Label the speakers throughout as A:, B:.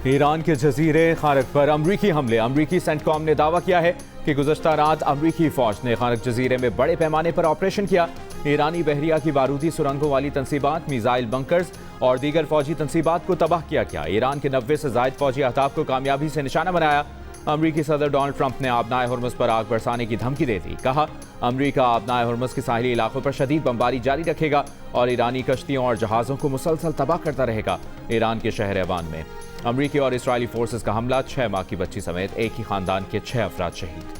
A: Iran के जजीरे खारक पर अमरीकी हमले। अमरीकी सेंटकॉम ने दावा किया है कि गुज़श्ता रात अमरीकी फौज ने खारक जजीरे में बड़े पैमाने पर ऑपरेशन किया। ईरानी बहरिया की बारूदी सुरंगों वाली तनसीबात, मिसाइल बंकर्स और दीगर फौजी तनसीबात को तबाह किया गया। ईरान के 90 से ज़ायद फौजी अहदाफ को कामयाबी से निशाना बनाया। अमरीकी सदर डोनाल्ड ट्रंप ने आबनाए हुर्मुज़ पर आग बरसाने की धमकी दे दी। कहा, अमरीका आबनाए हुर्मुज़ के साहिली इलाकों पर शदीद बमबारी जारी रखेगा और ईरानी कश्तियों और जहाज़ों को मुसलसल तबाह करता रहेगा। ईरान के शहर एवान में अमरीकी और इसराइली फोर्सेस का हमला, 6 माह की बच्ची समेत एक ही खानदान के 6 अफराद शहीद।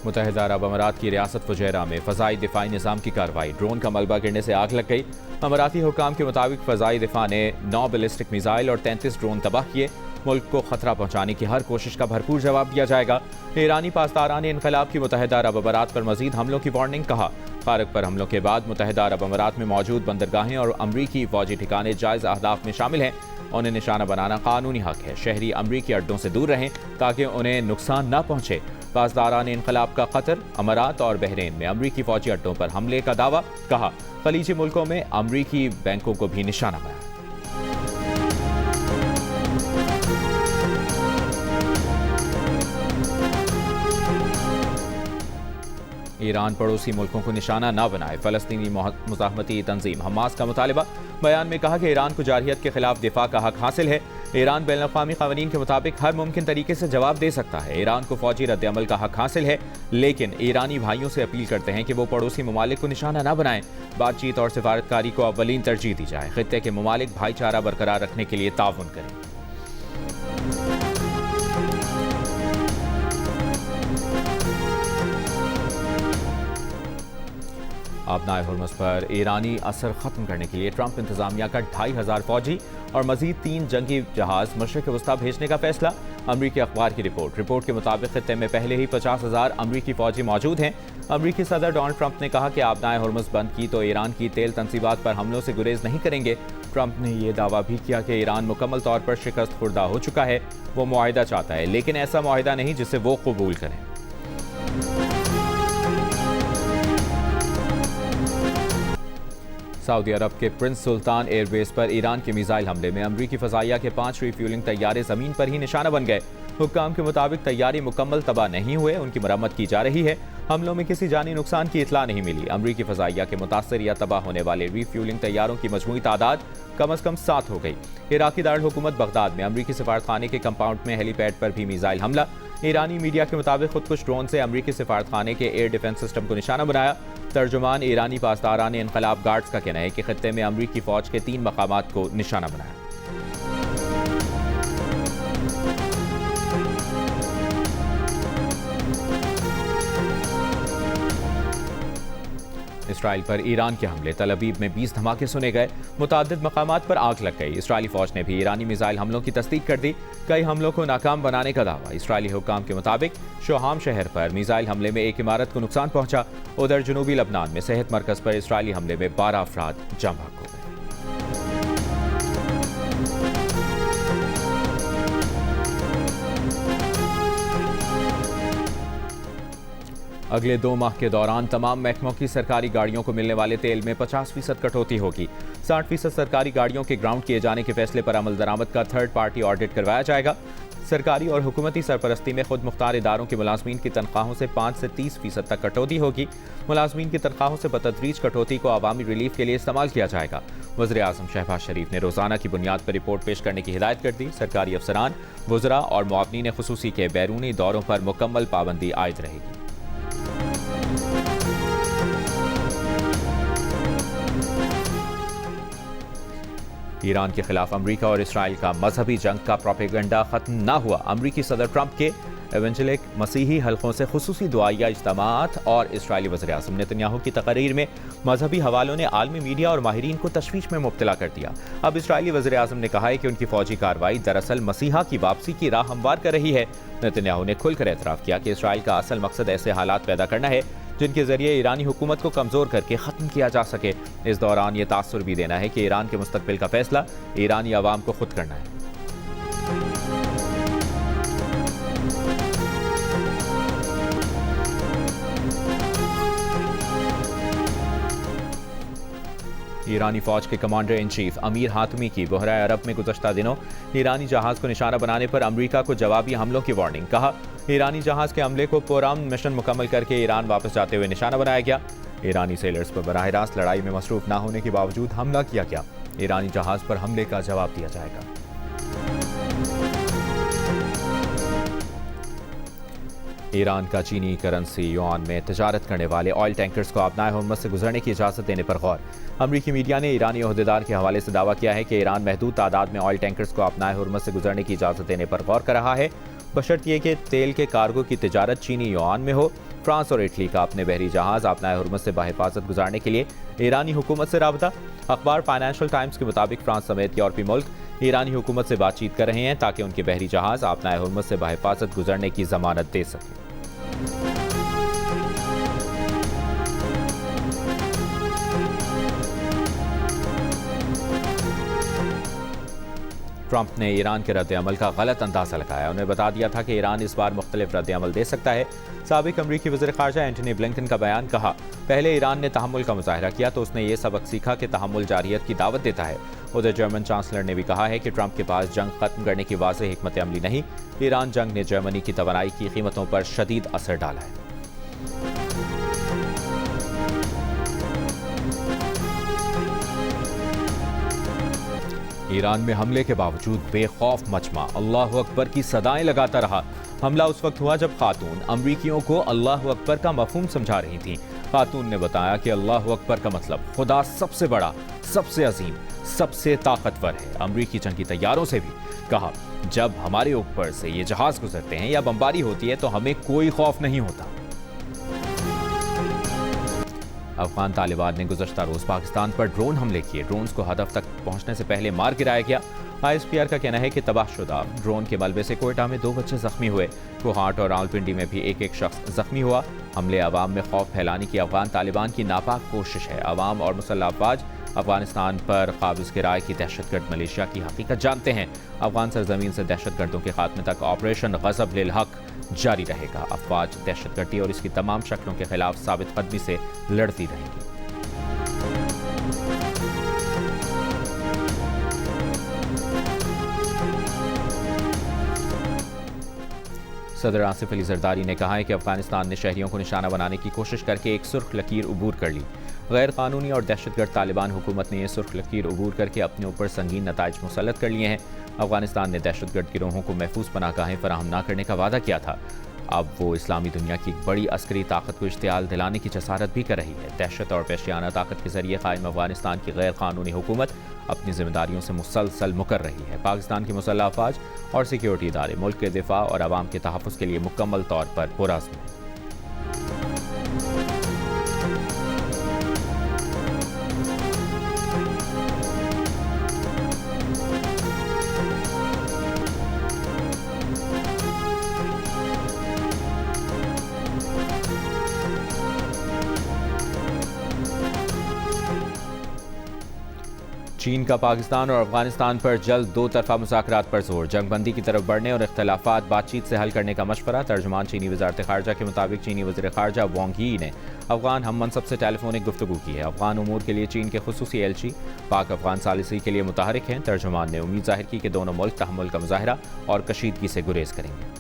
A: मुत्तहिदा अरब अमारात की रियासत फुजैरा में फ़ज़ाई दिफाई निज़ाम की कार्रवाई। ड्रोन का मलबा गिरने से आग लग गई। अमाराती हुकाम के मुताबिक फ़ज़ाई दिफा ने 9 बैलिस्टिक मिसाइल और 33 ड्रोन तबाह किए। मुल्क को खतरा पहुंचाने की हर कोशिश का भरपूर जवाब दिया जाएगा। ईरानी पासदारान इनकलाब की मुत्तहिदा अरब अमारात पर मजीद हमलों की वार्निंग। कहा, खारक पर हमलों के बाद मुत्तहिदा अरब अमारात में मौजूद बंदरगाहें और अमरीकी फौजी ठिकाने जायज़ अहदाफ में शामिल हैं। उन्हें निशाना बनाना कानूनी हक है। शहरी अमरीकी अड्डों से दूर रहें ताकि उन्हें नुकसान न पहुंचे। पासदारान इनकलाब का कतर, अमारात और बहरीन में अमरीकी फौजी अड्डों पर हमले का दावा। कहा, खलीजी मुल्कों में अमरीकी बैंकों को भी निशाना बनाया। ईरान पड़ोसी मुल्कों को निशाना न बनाए, फ़लस्तीनी मुज़ाहमती तंजीम हमास का मुतालिबा। बयान में कहा कि ईरान को जारहियत के खिलाफ दिफा का हक हासिल है। ईरान बैनुल-अक़वामी क़वानीन के मुताबिक हर मुमकिन तरीके से जवाब दे सकता है। ईरान को फौजी रद्द-ए-अमल का हक हासिल है, लेकिन ईरानी भाइयों से अपील करते हैं कि वो पड़ोसी ममालिक को निशाना न बनाएं। बातचीत और सिफारतकारी को अव्वलीन तरजीह दी जाए। खित्ते के ममालिक भाईचारा बरकरार रखने के लिए ताउन करें। आबनाए हुर्मुज़ पर ईरानी असर खत्म करने के लिए ट्रंप इंतजामिया का 2500 फौजी और मजीद 3 जंगी जहाज मशरिक़ वस्ता भेजने का फैसला। अमरीकी अखबार की रिपोर्ट के मुताबिक खित्ते में पहले ही 50,000 अमरीकी फौजी मौजूद हैं। अमरीकी सदर डोनाल्ड ट्रंप ने कहा कि आबनाए हुर्मुज़ बंद की तो ईरान की तेल तनसीबात पर हमलों से गुरेज नहीं करेंगे। ट्रंप ने यह दावा भी किया कि ईरान मुकम्मल तौर पर शिकस्त खुर्दा हो चुका है। वो मुआहिदा चाहता है, लेकिन ऐसा मुआहिदा नहीं जिसे वो कबूल करें। सऊदी अरब के प्रिंस सुल्तान एयरबेस पर ईरान के मिसाइल हमले में अमरीकी फ़ज़ाइया के 5 रिफ्यूलिंग तैयारे ज़मीन पर ही निशाना बन गए। हुक्काम के मुताबिक तैयारे मुकम्मल तबाह नहीं हुए, उनकी मरम्मत की जा रही है। हमलों में किसी जानी नुकसान की इतला नहीं मिली। अमरीकी फ़ज़ाइया के मुतासर या तबाह होने वाले रिफ्यूलिंग तैयारों की मजमूई तादाद कम अज़ कम 7 हो गई। इराक़ी दारुल हुकूमत बगदाद में अमरीकी सफारतखाने के कंपाउंड में हेलीपैड पर भी मिसाइल हमला। ईरानी मीडिया के मुताबिक खुदकुश ड्रोन से अमरीकी सफारतखाने के एयर डिफेंस सिस्टम को निशाना बनाया। तर्जुमान ईरानी पासदारान इनकलाब गार्ड्स का कहना है कि खित्ते में अमरीकी फौज के 3 मकामात को निशाना बनाया। इसराइल पर ईरान के हमले। तल अवीव में 20 धमाके सुने गए। मुताद्दिद मकामात पर आग लग गई। इसराइली फौज ने भी ईरानी मिसाइल हमलों की तस्दीक कर दी। कई हमलों को नाकाम बनाने का दावा। इसराइली हुक्काम के मुताबिक शोहाम शहर पर मिसाइल हमले में एक इमारत को नुकसान पहुंचा। उधर जनूबी लबनान में सेहत मरकज पर इसराइली हमले में 12 अफराद जाँ बहक हो गए। अगले 2 माह के दौरान तमाम महकमों की सरकारी गाड़ियों को मिलने वाले तेल में 50% कटौती होगी। 60% सरकारी गाड़ियों के ग्राउंड किए जाने के फैसले पर अमल दरामद का थर्ड पार्टी ऑडिट करवाया जाएगा। सरकारी और हुकूमती सरपरस्ती में खुद मुख्तार इदारों के मुलाजमीन की तनख्वाहों से 5 से 30% तक कटौती होगी। मुलाजमीन की तनख्वाहों से बतदरीज कटौती को अवामी रिलीफ के लिए इस्तेमाल किया जाएगा। वज़ीर आज़म शहबाज शरीफ ने रोज़ाना की बुनियाद पर रिपोर्ट पेश करने की हिदायत कर दी। सरकारी अफसरान, वज़रा और मुआवनीन खुसूसी के बैरूनी दौरों पर मुकम्मल पाबंदी आयद रहेगी। ईरान के खिलाफ अमरीका और इसराइल का मजहबी जंग का प्रोपेगेंडा खत्म न हुआ। अमरीकी सदर ट्रंप के एवेंजेलिक मसीही हल्कों से खुसूसी दुआया इज्तिमात और इसराइली वज़ीर आज़म नेतन्याहू की तकरीर में मजहबी हवालों ने आलमी मीडिया और माहिरीन को तशवीश में मुब्तला कर दिया। अब इसराइली वज़ीर आज़म ने कहा है कि उनकी फौजी कार्रवाई दरअसल मसीहा की वापसी की राह हमवार कर रही है। नेतन्याहू ने खुलकर एतराफ़ किया कि इसराइल का असल मकसद ऐसे हालात पैदा करना है जिनके जरिए ईरानी हुकूमत को कमज़ोर करके ख़त्म किया जा सके। इस दौरान ये तासुर भी देना है कि ईरान के मुस्तकबिल का फैसला ईरानी अवाम को खुद करना है। ईरानी फौज के कमांडर इन चीफ अमीर हातमी की बहरा अरब में गुज़श्ता दिनों ईरानी जहाज को निशाना बनाने पर अमरीका को जवाबी हमलों की वार्निंग। कहा, ईरानी जहाज के हमले को पुरअमन मिशन मुकम्मल करके ईरान वापस जाते हुए निशाना बनाया गया। ईरानी सेलर्स पर बराह रास्त लड़ाई में मसरूफ न होने के बावजूद हमला किया गया। ईरानी जहाज पर हमले का जवाब दिया जाएगा। ईरान का चीनी करेंसी युआन में तजारत करने वाले ऑयल टैंकर्स को अपनाए हुर्मुज़ से गुजरने की इजाज़त देने पर गौर। अमरीकी मीडिया ने ईरानी ओहदेदार के हवाले से दावा किया है कि ईरान महदूद तादाद में ऑयल टैंकर्स को अपनाए हुर्मुज़ से गुजरने की इजाज़त देने पर गौर कर रहा है, बशर्ते कि तेल के कार्गो की तिजारत चीनी युआन में हो। फ्रांस और इटली का अपने बहरी जहाज अपनाए हुर्मुज़ से बाहिफाजत गुजारने के लिए ईरानी हुकूमत से राबता। अखबार फाइनेंशियल टाइम्स के मुताबिक फ्रांस समेत यूरोपीय मुल्क ईरानी हुकूमत से बातचीत कर रहे हैं ताकि उनके बहरी जहाज अपनाए हुर्मुज़ से बाहिफाजत गुजरने की जमानत दे सकें। ट्रंप ने ईरान के रद्द-ए-अमल का गलत अंदाजा लगाया। उन्हें बता दिया था कि ईरान इस बार मुख्तलिफ रद्द-ए-अमल दे सकता है। साबिक अमरीकी वज़ीर ख़ारजा एंटनी ब्लिंकन का बयान। कहा, पहले ईरान ने तहम्मुल का मुज़ाहरा किया तो उसने ये सबक सीखा कि तहम्मुल जारियत की दावत देता है। उधर जर्मन चांसलर ने भी कहा है कि ट्रंप के पास जंग खत्म करने की वाज़ेह हिकमत अमली नहीं। ईरान जंग ने जर्मनी की तवानाई की कीमतों पर शदीद असर डाला है। ईरान में हमले के बावजूद बेखौफ मचमा अल्लाहु अकबर की सदाएं लगाता रहा। हमला उस वक्त हुआ जब खातून अमरीकियों को अल्लाहु अकबर का मफहूम समझा रही थीं। खातून ने बताया कि अल्लाहु अकबर का मतलब खुदा सबसे बड़ा, सबसे अजीम, सबसे ताकतवर है। अमरीकी जंगी तैयारों से भी कहा, जब हमारे ऊपर से ये जहाज गुजरते हैं या बमबारी होती है तो हमें कोई खौफ नहीं होता। अफगान तालिबान ने गुज़श्ता रोज़ पाकिस्तान पर ड्रोन हमले किए। ड्रोन्स को हदफ तक पहुंचने से पहले मार गिराया गया। ISPR का कहना है कि तबाहशुदा ड्रोन के मलबे से कोयटा में 2 बच्चे जख्मी हुए। कोहाट और रावलपिंडी में भी एक शख्स जख्मी हुआ। हमले अवाम में खौफ फैलाने की अफगान तालिबान की नापाक कोशिश है। अवाम और मुसल्लह अफवाज अफगानिस्तान पर काबिज़ गिराए की दहशतगर्द मलेशिया की हकीकत जानते हैं। अफगान सरजमीन से दहशतगर्दों के खात्मे तक ऑपरेशन गज़ब लिल हक जारी रहेगा। अफवाज दहशतगर्दी और इसकी तमाम शक्लों के खिलाफ साबित कदमी से लड़ती रहेंगी। सदर आसिफ अली जरदारी ने कहा है कि अफगानिस्तान ने शहरियों को निशाना बनाने की कोशिश करके एक सुर्ख लकीर उबूर कर ली। गैर कानूनी और दहशतगर्द तालिबान हुकूमत ने यह सुर्ख लकीर उबूर करके अपने ऊपर संगीन नताइज मुसल्लत कर लिए हैं। अफगानिस्तान ने दहशतगर्द गिरोहों को महफूज पनाहगाहें फराहम न करने का वादा किया था। अब वो इस्लामी दुनिया की एक बड़ी अस्करी ताकत को इश्तियाल दिलाने की जसारत भी कर रही है। दहशत और पेशियाना ताकत के जरिए कायम अफगानिस्तान की गैर कानूनी हुकूमत अपनी जिम्मेदारियों से मुसलसल मुकर रही है। पाकिस्तान की मुसल्लह अफवाज और सिक्योरिटी इदारे मुल्क के दिफा और अवाम के तहफ़्फ़ुज़ के लिए मुकम्मल तौर पर पुरअज़्म हैं। चीन का पाकिस्तान और अफगानिस्तान पर जल्द 2 तरफा मुज़ाकरात पर जोर। जंगबंदी की तरफ बढ़ने और इख्तलाफात बातचीत से हल करने का मशवरा। तर्जुमान चीनी वज़ारत ख़ारजा के मुताबिक चीनी वज़ीर ख़ारजा वांग यी ने अफगान हम मनसब से टेलीफोनिक गुफ्तगू की है। अफगान उमूर के लिए चीन के खुसूसी एलची पाक अफगान सालिसी के लिए मुतहरिक हैं। तर्जुमान ने उम्मीद जाहिर की कि दोनों मुल्क तहम्मुल का मुज़ाहरा और कशीदगी से गुरेज करेंगे।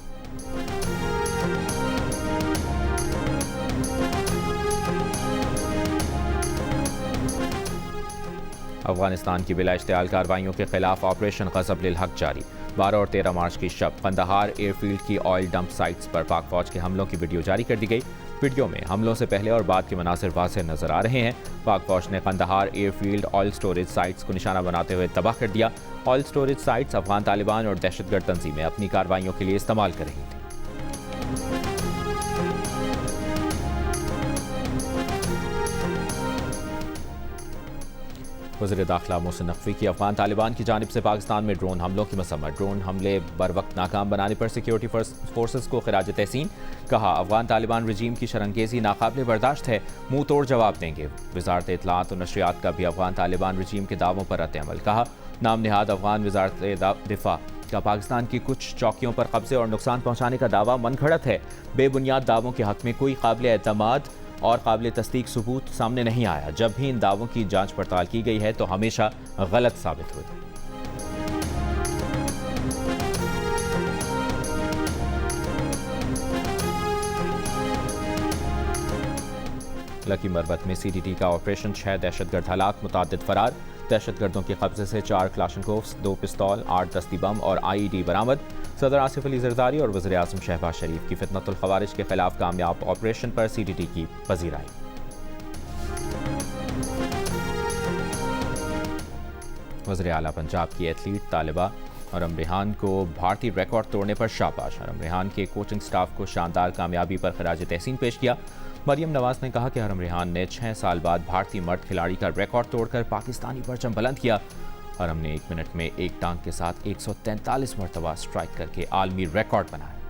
A: अफगानिस्तान की बिला इश्तियाल कार्रवाइयों के खिलाफ ऑपरेशन गज़ब लिल हक जारी। 12 और 13 मार्च की शब कंदहार एयरफील्ड की ऑयल डंप साइट्स पर पाक फौज के हमलों की वीडियो जारी कर दी गई। वीडियो में हमलों से पहले और बाद के मनासिर वाज़ेह नजर आ रहे हैं। पाक फौज ने Kandahar airfield oil storage sites को निशाना बनाते हुए तबाह कर दिया। Oil storage sites Afghan Taliban और दहशतगर्द तंजीमें अपनी कार्रवाइयों के लिए इस्तेमाल कर रही थी। वज़ीर दाखिला मोहसिन नकवी की अफगान तालिबान की जानिब से पाकिस्तान में ड्रोन हमलों की मसम्मत। ड्रोन हमले बर वक्त नाकाम बनाने पर सिक्योरिटी फोर्सेस को खिराज तहसीन। कहा, अफगान तालिबान रजीम की शरंगेज़ी नाकाबिल बर्दाश्त है, मुंह तोड़ जवाब देंगे। वज़ारत इत्तलाआत और नशरियात का भी अफगान तालिबान रजीम के दावों पर रद्द-ए-अमल। कहा, नाम निहाद अफगान वज़ारत दिफा का पाकिस्तान की कुछ चौकियों पर कब्जे और नुकसान पहुँचाने का दावा मनगढ़ंत है। बेबुनियाद दावों के हक में कोई काबिल एतमाद और काबिल तस्दीक सबूत सामने नहीं आया। जब भी इन दावों की जांच पड़ताल की गई है तो हमेशा गलत साबित हुई। लकी मरबत में CDT का ऑपरेशन, 6 दहशतगर्द हलाक, मुतादिद फरार। दहशतगर्दों के कब्जे से 4 क्लाशनकोव्स, 2 पिस्तौल, 8 दस्ती बम और IED बरामद। सदर आसिफ अली जरदारी और वज़ीर आज़म शहबाज शरीफ की फितनतुल खवारिज के खिलाफ कामयाब ऑपरेशन पर CDT की पजीराई। वज़ीर आला पंजाब की एथलीट तालिबा हरम रेहान को भारतीय रिकॉर्ड तोड़ने पर शाबाश। हरम रेहान के कोचिंग स्टाफ को शानदार कामयाबी पर खराज तहसीन पेश किया। मरियम नवाज ने कहा कि हरम रेहान ने 6 साल बाद भारतीय मर्द खिलाड़ी का रिकॉर्ड तोड़कर पाकिस्तानी परचम बुलंद किया। हरम ने 1 मिनट में एक टांग के साथ 143 मरतबा स्ट्राइक करके आलमी रिकॉर्ड बनाया।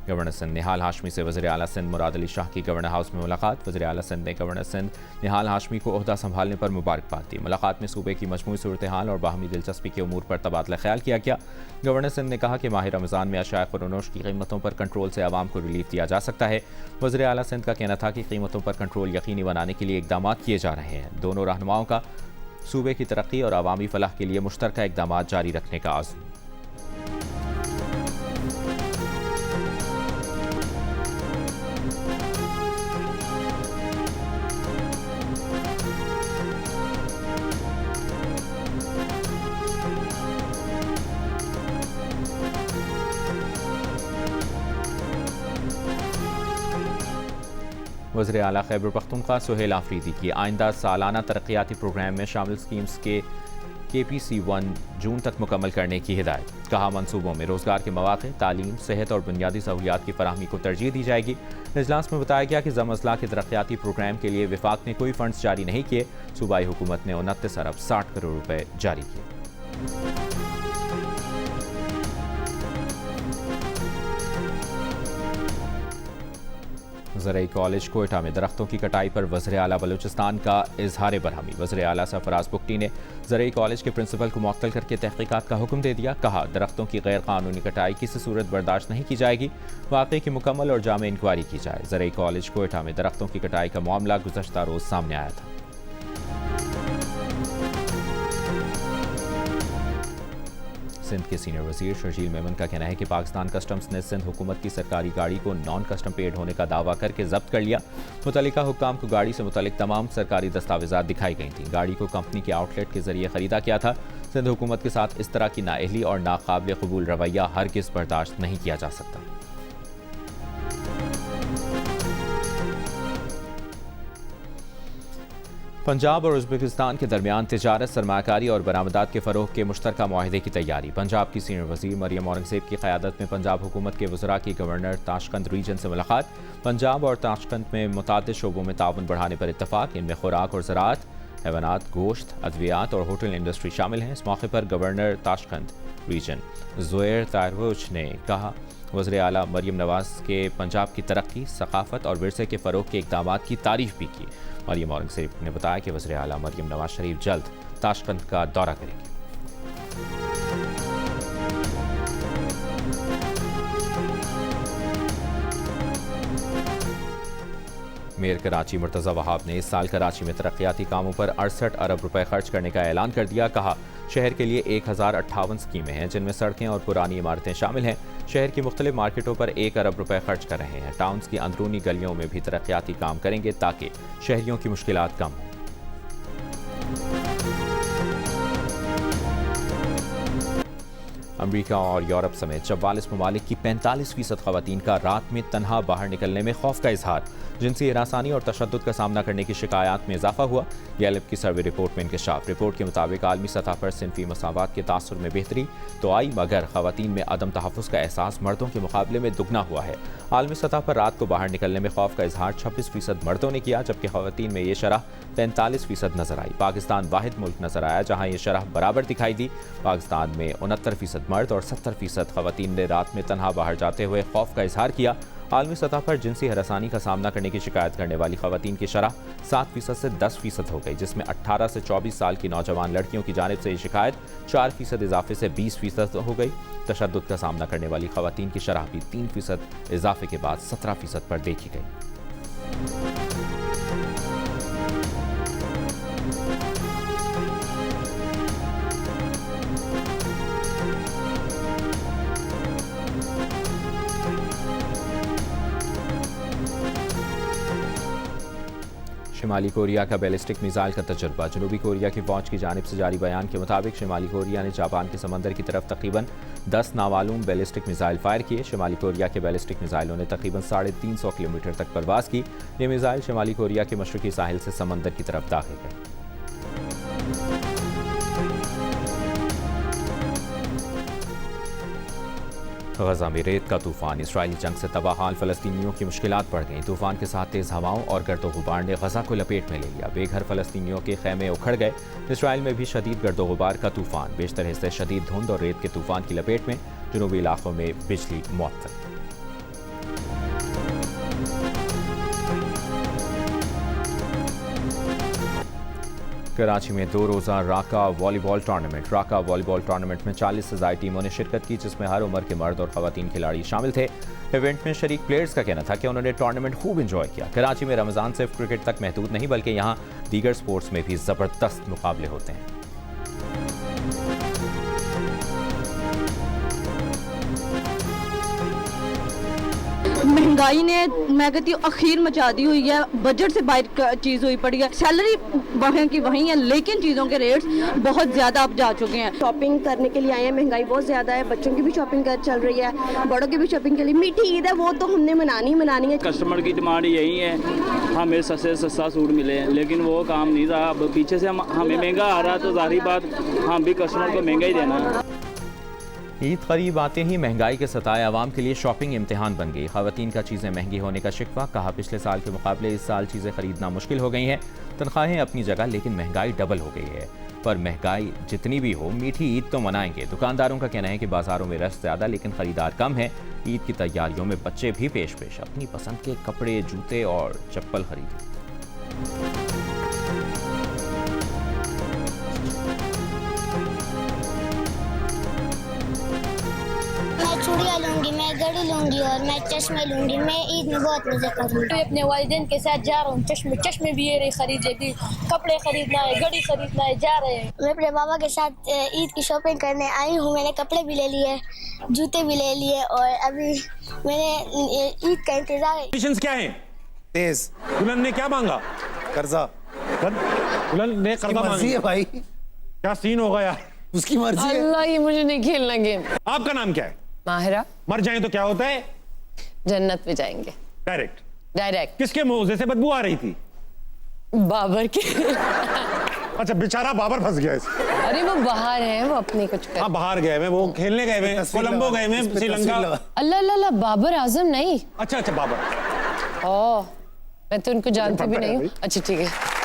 A: गवर्नर सिंध निहाल हाशमी से वज़ीर आला सिंध मुराद अली शाह की गवर्नर हाउस में मुलाकात। वज़ीर आला सिंध ने गवर्नर सिंध निहाल हाशमी को ओहदा संभालने पर मुबारकबाद दी। मुलाकात में सूबे की मजमूई सूरत हाल और बाहमी दिलचस्पी के उमूर पर तबादला ख्याल किया गया। गवर्नर सिंध ने कहा कि माह रमज़ान में अशाए खुर्रनोश की कीमतों पर कंट्रोल से आवाम को रिलीफ दिया जा सकता है। वज़ीर आला सिंध का कहना था कि कीमतों पर कंट्रोल यकीनी बनाने के लिए इकदाम किए जा रहे हैं। दोनों रहनुमाओं का सूबे की तरक्की और आवामी फलाह के लिए मुश्तरका इकदाम जारी रखने का आज़म। वज़ीर आला खैबर पख्तूनख्वा सुहेल आफरीदी की आइंदा सालाना तरक्याती प्रोग्राम में शामिल स्कीम्स के KPC 1 जून तक मुकम्मल करने की हिदायत। कहा मनसूबों में रोज़गार के मौक़े, तालीम, सेहत और बुनियादी सहूलियात की फराहमी को तरजीह दी जाएगी। इजलास में बताया गया कि ज़म-अज़ला के तरक्याती प्रोग्राम के लिए विफाक ने कोई फंड्स जारी नहीं किए। सूबाई हुकूमत ने 29 अरब 60 करोड़ रुपए जारी किए। ज़रई कॉलेज कोयटा में दरख्तों की कटाई पर वज़ीर आला बलूचिस्तान का इजहार बरहमी। वज़ीर आला सरफराज बुगटी ने ज़रई कॉलेज के प्रिंसिपल को मुअत्तल करके तहक़ीक़ात का हुक्म दे दिया। कहा दरख्तों की गैर कानूनी कटाई किसी सूरत बर्दाश्त नहीं की जाएगी। वाक़े की मुकम्मल और जामे इंक्वायरी की जाए। ज़रई कॉलेज कोयटा में दरख्तों की कटाई का मामला गुज़श्ता रोज़ सामने आया था। सिंध के सीनियर वजीर शर्जील मेमन का कहना है कि पाकिस्तान कस्टम्स ने सिंध हुकूमत की सरकारी गाड़ी को नॉन कस्टम पेड होने का दावा करके जब्त कर लिया। मुतल्लिका हुक्काम को गाड़ी से मुतल्लिक तमाम सरकारी दस्तावेजात दिखाई गई थी। गाड़ी को कंपनी के आउटलेट के जरिए खरीदा गया था। सिंध हुकूमत के साथ इस तरह की नाअहली और नाकाबिल कबूल रवैया हरगिज़ बर्दाश्त नहीं किया जा सकता। पंजाब और उज़्बेकिस्तान के दरमियान तिजारत, सरमाकारी और बरामदात के फ़रोग़ के मुश्तरका मुआहदे की तैयारी। पंजाब की सीनियर वज़ीर मरियम औरंगज़ेब की क़यादत में पंजाब हुकूमत के वज़रा की गवर्नर ताशकंद रीजन से मुलाकात। पंजाब और ताशकंद में मुतादिद शोबों में ताउन बढ़ाने पर इत्तफ़ाक़। इनमें खुराक और ज़राअत, हैवानात, गोश्त, अद्वियात और होटल इंडस्ट्री शामिल हैं। इस मौके पर गवर्नर ताशकंद रीजन ज़ुहैर तारवुच ने कहा वज़ीर आला मरियम नवाज के पंजाब की तरक्की, सकाफ़त और विरसे के फ़रोग़ के इक़दामात की तारीफ़ भी की। मरियम औरंगज़ेब ने बताया कि वज़ीर आला मरियम नवाज शरीफ जल्द ताशकंद का दौरा करेंगे। मेयर कराची मुर्तज़ा वहाब ने इस साल कराची में तरक्याती कामों पर 68 अरब रुपए खर्च करने का ऐलान कर दिया। कहा शहर के लिए 1058 स्कीमें हैं जिनमें सड़कें और पुरानी इमारतें शामिल हैं। शहर की मुख्तलिफ मार्केटों पर 1 अरब रुपए खर्च कर रहे हैं। टाउन्स की अंदरूनी गलियों में भी तरक्याती काम करेंगे ताकि शहरियों की मुश्किलात कम हों। अमरीका और यूरोप समेत 44 ममालिक की 45% ख़वातीन का रात में तनहा बाहर निकलने में खौफ का इजहार। जिनसी हरासानी और तशद्दुद का सामना करने की शिकायत में इजाफा हुआ। गैलप की सर्वे रिपोर्ट में इंकशाफ। रिपोर्ट के मुताबिक आलमी सतह पर सिनफी मसावात के तासुर में बेहतरी तो आई, मगर ख़वातीन में अदम तहफ़्फ़ुज़ का एहसास मर्दों के मुकाबले में दुगना हुआ है। आलमी सतह पर रात को बाहर निकलने में खौफ का इजहार 26% मर्दों ने किया, जबकि ख़वातीन में ये शरह 45% नजर आई। पाकिस्तान वाहिद मुल्क नजर आया जहाँ ये शरह बराबर दिखाई दी। पाकिस्तान में 69% मर्द और 70% खवातीन ने रात में तन्हा बाहर जाते हुए खौफ का इजहार किया। आलमी सतह पर जिनसी हरासानी का सामना करने की शिकायत करने वाली खवातीन की शरह 7% से 10% हो गई, जिसमें 18 से 24 साल की नौजवान लड़कियों की जानिब से ये शिकायत 4% इजाफे से 20% हो गई। तशद्दुद का सामना करने वाली खवातीन की शरह भी 3% इजाफे के बाद 17% पर देखी गई। शिमाली कोरिया का बैलिस्टिक मिसाइल का तजुर्बा। जनूबी कोरिया की फौज की जानिब से जारी बयान के मुताबिक शिमाली कोरिया ने जापान के समंदर की तरफ तकरीबन 10 नामालूम बैलिस्टिक मिसाइल फायर किए। शिमाली कोरिया के बैलिस्टिक मिसाइलों ने तकरीबन 350 किलोमीटर तक परवाज की। ये मिसाइल शिमाली कोरिया के मशरकी साहिल से समंदर की तरफ दाखिल गए। गजा में रेत का तूफान। इसराइली जंग से तबाह हाल फलस्तीनियों की मुश्किलात बढ़ गईं। तूफान के साथ तेज हवाओं और गर्दो गुबार ने गजा को लपेट में ले लिया। बेघर फलस्तीनियों के खैमे उखड़ गए। इसराइल में भी शदीद गर्दो गुबार का तूफान। बेशतर हिस्से शदीद धुंध और रेत के तूफान की लपेट में। जनूबी इलाकों में बिजली मुअत्तल। कराची में 2 रोज़ा राका वॉलीबॉल टूर्नामेंट। राका वॉलीबॉल टूर्नामेंट में 40 से ज़ायद टीमों ने शिरकत की, जिसमें हर उम्र के मर्द और ख़वातीन खिलाड़ी शामिल थे। इवेंट में शरीक प्लेयर्स का कहना था कि उन्होंने टूर्नामेंट खूब इंजॉय किया। कराची में रमज़ान सिर्फ क्रिकेट तक महदूद नहीं बल्कि यहाँ दीगर स्पोर्ट्स में भी ज़बरदस्त मुकाबले होते हैं।
B: महंगाई ने मैं कहती हूँ अखीर मचा दी हुई है। बजट से बाहर चीज़ हुई पड़ी है। सैलरी वहीं की वहीं है, लेकिन चीज़ों के रेट्स बहुत ज़्यादा अब जा चुके हैं।
C: शॉपिंग करने के लिए आए हैं, महंगाई बहुत ज़्यादा है, बच्चों की भी शॉपिंग चल रही है, बड़ों की भी शॉपिंग के लिए। मीठी ईद है, वो तो हमने मनानी है।
D: कस्टमर की डिमांड यही है हमें सस्ते से सस्ता सूट मिले, लेकिन वो काम नहीं रहा। अब पीछे से हमें महंगा आ रहा, तो जाहिर बात हम भी कस्टमर को महंगा ही देना है।
A: ईद करीब आते ही महंगाई के सताए आवाम के लिए शॉपिंग इम्तिहान बन गई। खवातीन का चीज़ें महंगी होने का शिकवा। कहा पिछले साल के मुकाबले इस साल चीज़ें खरीदना मुश्किल हो गई हैं। तनख्वाहें अपनी जगह, लेकिन महंगाई डबल हो गई है। पर महंगाई जितनी भी हो, मीठी ईद तो मनाएंगे। दुकानदारों का कहना है कि बाजारों में रश ज़्यादा लेकिन खरीदार कम है। ईद की तैयारियों में बच्चे भी पेश अपनी पसंद के कपड़े, जूते और चप्पल खरीदें।
E: चूड़ियाँ लूँगी, मैं घड़ी लूँगी और मैं चश्मे लूँगी। मैं ईद में बहुत मज़े करूँगी।
F: अपने वालिदैन के साथ जा रहा हूँ। चश्मे भी ये रही खरीदे, भी कपड़े खरीदना है, घड़ी खरीदना है, जा रहे हैं।
E: मैं अपने बाबा के साथ ईद की शॉपिंग करने आई हूँ। मैंने कपड़े भी ले लिए, जूते भी ले लिए और अभी मैंने ईद का इंतजार है।
G: कंडीशंस क्या है?
H: तेज
G: दुल्हन ने क्या मांगा?
H: कर्जा।
G: दुल्हन ने कर्जा
H: मर्जी है भाई,
G: क्या सीन होगा यार?
H: उसकी मर्जी है।
I: अल्लाह, ये मुझे नहीं खेलना गेम।
G: आपका नाम क्या है?
I: माहिरा।
G: मर जाए तो क्या होता है?
I: जन्नत में जाएंगे।
G: डायरेक्ट। किसके मुंह से बदबू आ रही थी?
I: बाबर के।
G: अच्छा, बेचारा बाबर फंस गया इसमें।
I: अरे वो बाहर है, वो अपने कुछ कर।
G: हाँ, बाहर गए हैं, वो खेलने गए हैं, कोलंबो गए हैं, श्रीलंका।
I: अल्लाह अल्लाह, बाबर आजम नहीं।
G: अच्छा, बाबर।
I: ओह, मैं तो उनको जानती भी नहीं हूँ। अच्छा ठीक है।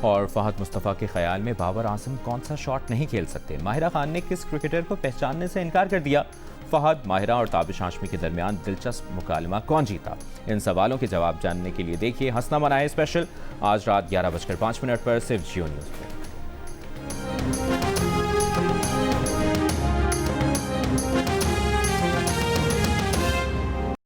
A: और फहद मुस्तफ़ा के ख्याल में बाबर आजम कौन सा शॉट नहीं खेल सकते? माहिरा खान ने किस क्रिकेटर को पहचानने से इनकार कर दिया? फहद, माहिरा और ताबिश हाशमी के दरमियान दिलचस्प मुकालमा कौन जीता? इन सवालों के जवाब जानने के लिए देखिए हंसना मनाए स्पेशल आज रात 11:05 पर सिर्फ जियो न्यूज़ पर।